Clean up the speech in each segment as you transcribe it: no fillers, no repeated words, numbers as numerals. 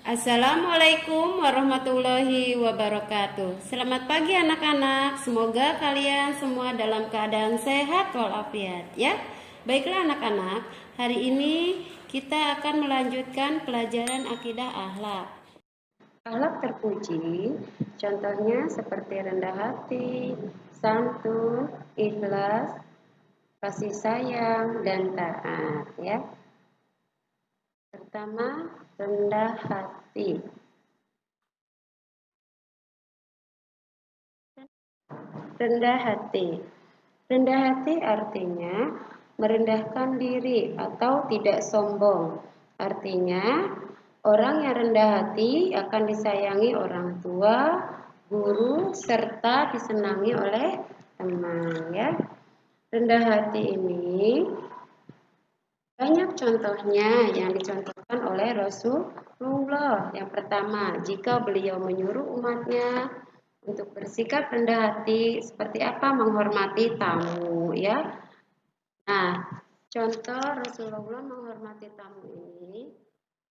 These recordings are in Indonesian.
Assalamualaikum warahmatullahi wabarakatuh. Selamat pagi anak-anak. Semoga kalian semua dalam keadaan sehat walafiat ya. Baiklah anak-anak, hari ini kita akan melanjutkan pelajaran akidah akhlak. Akhlak terpuji, contohnya seperti rendah hati, santun, ikhlas, kasih sayang, dan taat ya. Pertama, rendah hati. Rendah hati. Rendah hati artinya merendahkan diri atau tidak sombong. Artinya, orang yang rendah hati akan disayangi orang tua, guru, serta disenangi oleh teman ya. Rendah hati ini banyak contohnya yang dicontohkan oleh Rasulullah. Yang pertama, jika beliau menyuruh umatnya untuk bersikap rendah hati, seperti apa menghormati tamu ya. Nah, contoh Rasulullah menghormati tamu ini,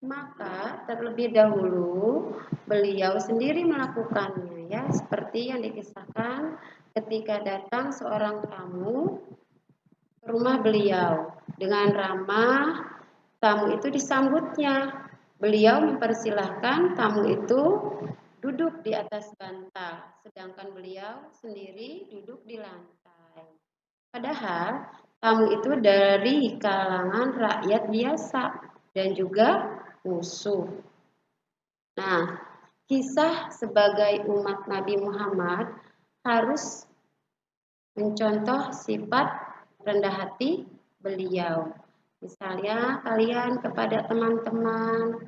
maka terlebih dahulu beliau sendiri melakukannya ya, seperti yang dikisahkan ketika datang seorang tamu ke rumah beliau. Dengan ramah, tamu itu disambutnya. Beliau mempersilahkan tamu itu duduk di atas bantal, sedangkan beliau sendiri duduk di lantai. Padahal tamu itu dari kalangan rakyat biasa dan juga musuh. Nah, kisah sebagai umat Nabi Muhammad harus mencontoh sifat rendah hati beliau. Misalnya kalian kepada teman-teman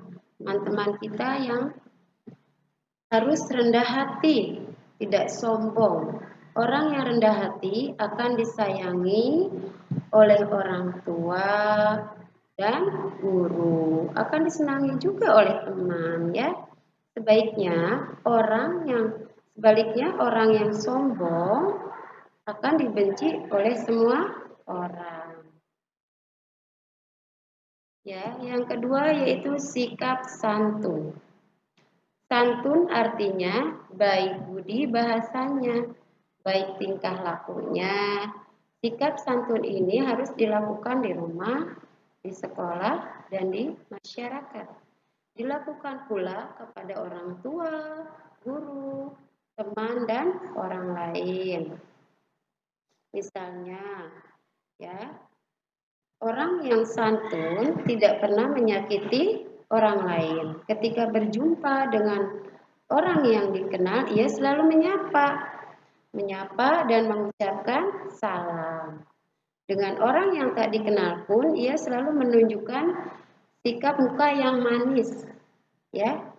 kita yang harus rendah hati, tidak sombong. Orang yang rendah hati akan disayangi oleh orang tua dan guru, akan disenangi juga oleh teman ya. Sebaliknya orang yang sombong akan dibenci oleh semua orang. Ya, yang kedua yaitu sikap santun. Santun artinya baik budi bahasanya, baik tingkah lakunya. Sikap santun ini harus dilakukan di rumah, di sekolah, dan di masyarakat. Dilakukan pula kepada orang tua, guru, teman, dan orang lain. Misalnya, ya, orang yang santun tidak pernah menyakiti orang lain. Ketika berjumpa dengan orang yang dikenal, ia selalu menyapa dan mengucapkan salam. Dengan orang yang tak dikenal pun, ia selalu menunjukkan sikap muka yang manis. Ya,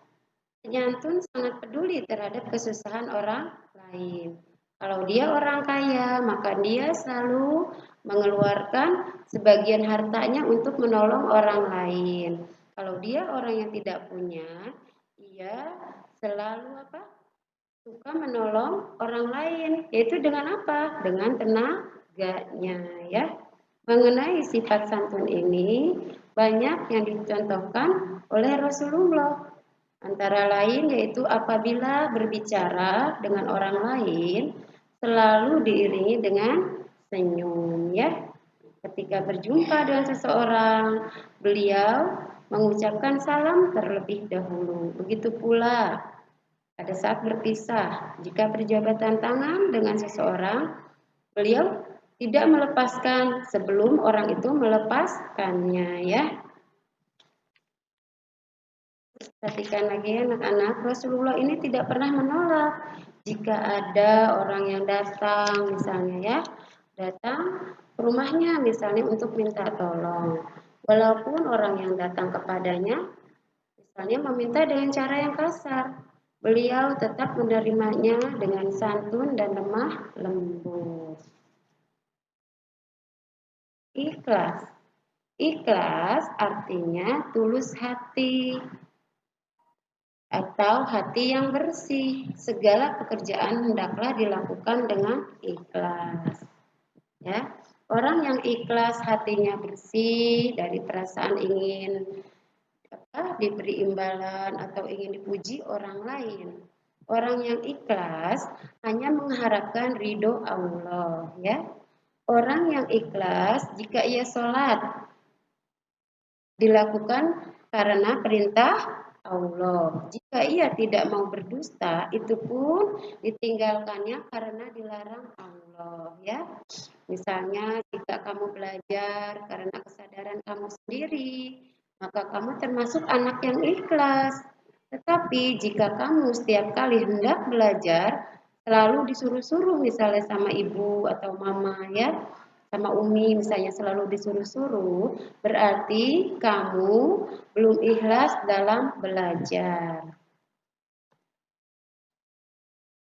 penyantun sangat peduli terhadap kesusahan orang lain. Kalau dia orang kaya, maka dia selalu mengeluarkan sebagian hartanya untuk menolong orang lain. Kalau dia orang yang tidak punya, ia selalu suka menolong orang lain, yaitu dengan apa? Dengan tenaganya ya. Mengenai sifat santun ini banyak yang dicontohkan oleh Rasulullah. Antara lain yaitu apabila berbicara dengan orang lain selalu diiringi dengan senyum ya. Ketika berjumpa dengan seseorang, beliau mengucapkan salam terlebih dahulu. Begitu pula pada saat berpisah, jika berjabatan tangan dengan seseorang, beliau tidak melepaskan sebelum orang itu melepaskannya ya. Perhatikan lagi anak-anak, Rasulullah ini tidak pernah menolak jika ada orang yang datang misalnya ya, datang ke rumahnya misalnya untuk minta tolong. Walaupun orang yang datang kepadanya misalnya meminta dengan cara yang kasar, beliau tetap menerimanya dengan santun dan lemah lembut. Ikhlas. Ikhlas artinya tulus hati atau hati yang bersih. Segala pekerjaan hendaklah dilakukan dengan ikhlas. Ya, orang yang ikhlas hatinya bersih dari perasaan ingin diberi imbalan atau ingin dipuji orang lain. Orang yang ikhlas hanya mengharapkan ridho Allah, ya. Orang yang ikhlas jika ia sholat dilakukan karena perintah Allah. Jika ia tidak mau berdusta, itu pun ditinggalkannya karena dilarang Allah, ya. Misalnya jika kamu belajar karena kesadaran kamu sendiri, maka kamu termasuk anak yang ikhlas. Tetapi jika kamu setiap kali hendak belajar, selalu disuruh-suruh misalnya sama ibu atau mama, ya, sama umi misalnya selalu disuruh-suruh, berarti kamu belum ikhlas dalam belajar.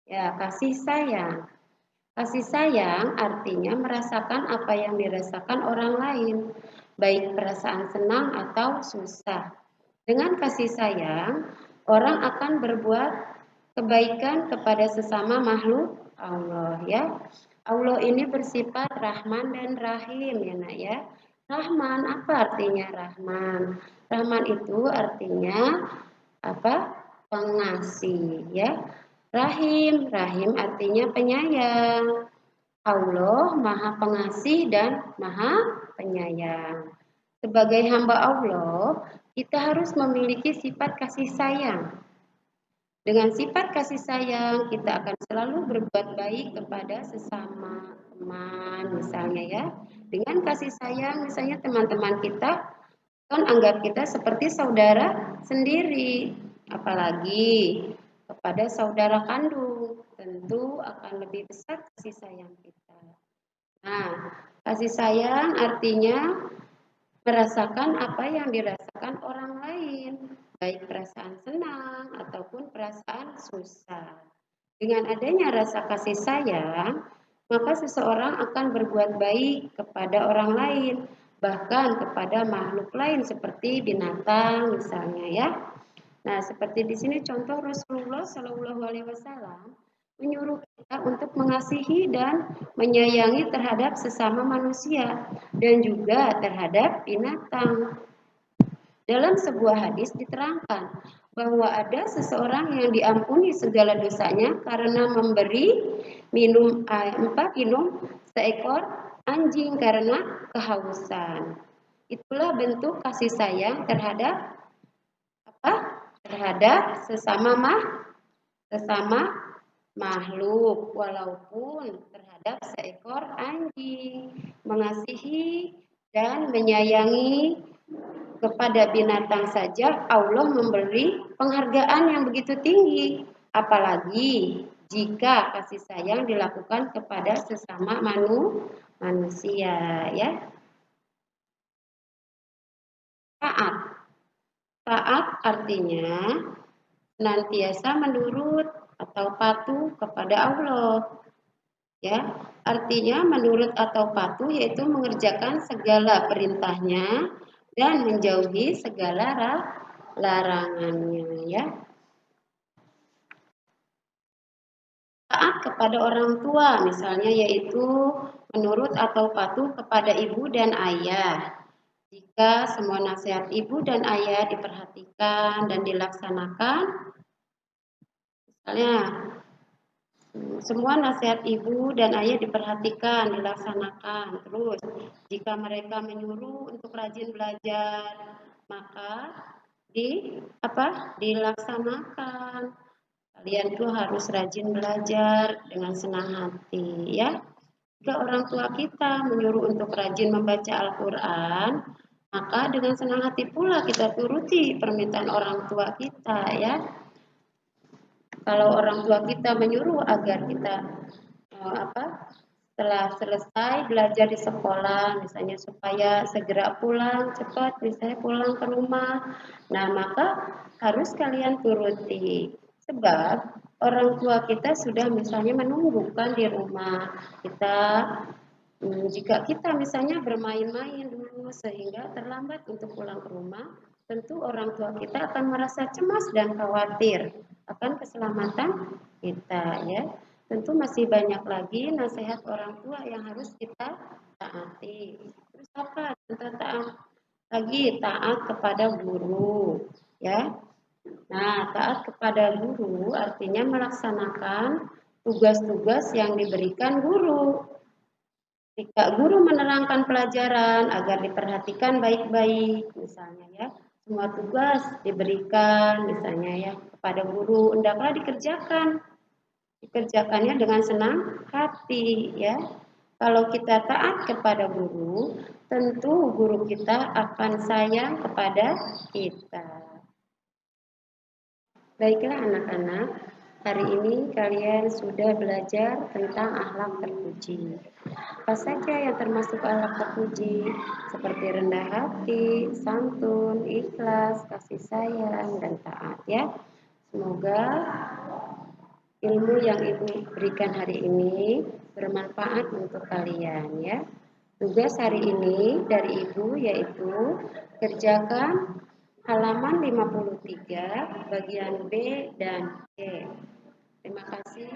Ya, kasih sayang. Kasih sayang artinya merasakan apa yang dirasakan orang lain, baik perasaan senang atau susah. Dengan kasih sayang, orang akan berbuat kebaikan kepada sesama makhluk Allah, ya. Allah ini bersifat Rahman dan Rahim, ya nak, ya. Rahman, apa artinya Rahman? Rahman itu artinya apa? Pengasih, ya. Rahim, Rahim artinya penyayang. Allah Maha Pengasih dan Maha Penyayang. Sebagai hamba Allah, kita harus memiliki sifat kasih sayang. Dengan sifat kasih sayang, kita akan selalu berbuat baik kepada sesama teman, misalnya, ya. Dengan kasih sayang, misalnya teman-teman kita kan anggap kita seperti saudara sendiri, apalagi kepada saudara kandung, tentu akan lebih besar kasih sayang kita. Nah, kasih sayang artinya merasakan apa yang dirasakan orang lain, baik perasaan senang ataupun perasaan susah. Dengan adanya rasa kasih sayang, maka seseorang akan berbuat baik kepada orang lain, bahkan kepada makhluk lain seperti binatang misalnya, ya. Nah, seperti di sini contoh Rasulullah Shallallahu Alaihi Wasallam menyuruh kita untuk mengasihi dan menyayangi terhadap sesama manusia dan juga terhadap binatang. Dalam sebuah hadis diterangkan bahwa ada seseorang yang diampuni segala dosanya karena memberi minum seekor anjing karena kehausan. Itulah bentuk kasih sayang terhadap apa? Terhadap sesama makhluk, walaupun terhadap seekor anjing. Mengasihi dan menyayangi kepada binatang saja Allah memberi penghargaan yang begitu tinggi, apalagi jika kasih sayang dilakukan kepada sesama manusia, ya. Taat. Taat artinya senantiasa menurut atau patuh kepada Allah. Ya, artinya menurut atau patuh yaitu mengerjakan segala perintahnya dan menjauhi segala larangannya, ya. Taat kepada orang tua misalnya yaitu menurut atau patuh kepada ibu dan ayah. Jika semua nasihat ibu dan ayah diperhatikan dan dilaksanakan, misalnya semua nasihat ibu dan ayah diperhatikan, dilaksanakan. Terus, jika mereka menyuruh untuk rajin belajar, maka dilaksanakan. Kalian tuh harus rajin belajar dengan senang hati, ya. Jika orang tua kita menyuruh untuk rajin membaca Al-Quran, maka dengan senang hati pula kita turuti permintaan orang tua kita, ya. Kalau orang tua kita menyuruh agar kita setelah selesai belajar di sekolah, misalnya supaya segera pulang cepat, misalnya pulang ke rumah, nah maka harus kalian turuti. Sebab orang tua kita sudah misalnya menunggukan di rumah kita. Jika kita misalnya bermain-main dulu sehingga terlambat untuk pulang ke rumah, tentu orang tua kita akan merasa cemas dan khawatir akan keselamatan kita, ya. Tentu masih banyak lagi nasihat orang tua yang harus kita taati. Terus apa contoh taat? lagi taat kepada guru, ya. Nah, taat kepada guru artinya melaksanakan tugas-tugas yang diberikan guru. Jika guru menerangkan pelajaran agar diperhatikan baik-baik, misalnya ya, semua tugas diberikan, misalnya ya, kepada guru, hendaklah dikerjakan. Dikerjakannya dengan senang hati, ya. Kalau kita taat kepada guru, tentu guru kita akan sayang kepada kita. Baiklah anak-anak, hari ini kalian sudah belajar tentang akhlak terpuji. Apa saja yang termasuk akhlak terpuji? Seperti rendah hati, santun, ikhlas, kasih sayang, dan taat ya. Semoga ilmu yang Ibu berikan hari ini bermanfaat untuk kalian ya. Tugas hari ini dari Ibu yaitu kerjakan halaman 53 bagian B dan C. Terima kasih.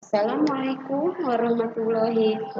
Assalamualaikum warahmatullahi wabarakatuh.